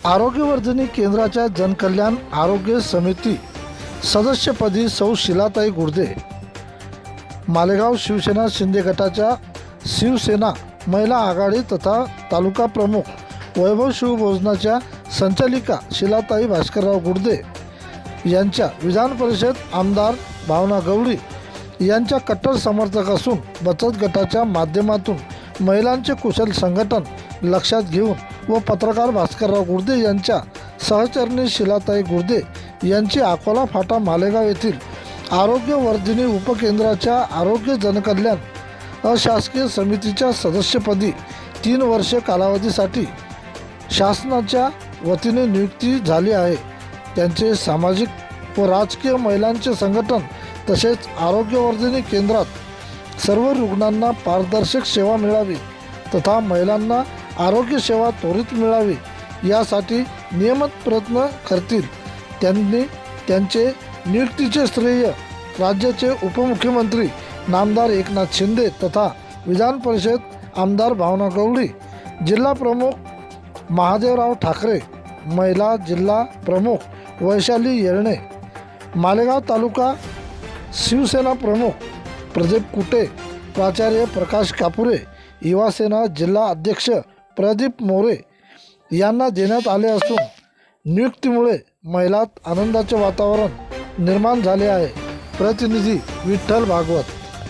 आरोग्यवर्धिनी केंद्राच्या जनकल्याण आरोग्य समिती सदस्यपदी सौ शिलाताई गुर्दे, मालेगाव शिवसेना शिंदे गटाच्या शिवसेना महिला आघाडी तथा तालुका प्रमुख वैभव शिवभोजनाच्या संचालिका शिलाताई भास्करराव गुर्दे यांच्या विधान परिषद आमदार भावना गवळी यांच्या कट्टर समर्थक असून बचत गटाच्या माध्यमातून महिलांचे कुशल संघटन लक्षात घेऊन व पत्रकार भास्करराव गुर्दे यांच्या सहचरणी शिलाताई गुर्दे यांची अकोला फाटा मालेगाव येथील आरोग्यवर्धिनी उपकेंद्राच्या आरोग्य जनकल्याण अशासकीय समितीच्या सदस्यपदी 3 वर्षे कालावधीसाठी शासनाच्या वतीने नियुक्ती झाली आहे। त्यांचे सामाजिक व राजकीय महिलांचे संघटन तसेच आरोग्यवर्धिनी केंद्रात सर्व रुग्णांना पारदर्शक सेवा मिळावी तथा महिलांना आरोग्य सेवा त्वरित मिळावी यासाठी नियमित प्रयत्न करतील। त्यांनी त्यांचे नियुक्तीचे श्रेय राज्याचे उपमुख्यमंत्री नामदार एकनाथ शिंदे तथा विधान परिषद आमदार भावना गवळी, जिल्हा प्रमुख महादेवराव ठाकरे, महिला जिल्हा प्रमुख वैशाली येळणे, मालेगाव तालुका शिवसेना प्रमुख प्रदीप कुटे, प्राचार्य प्रकाश कापुरे, युवासेना जिल्हा अध्यक्ष प्रदीप मोरे यांना देण्यात आले असून नियुक्तीमुळे महिलांत आनंदाचे वातावरण निर्माण झाले आहे। प्रतिनिधी विठ्ठल भागवत।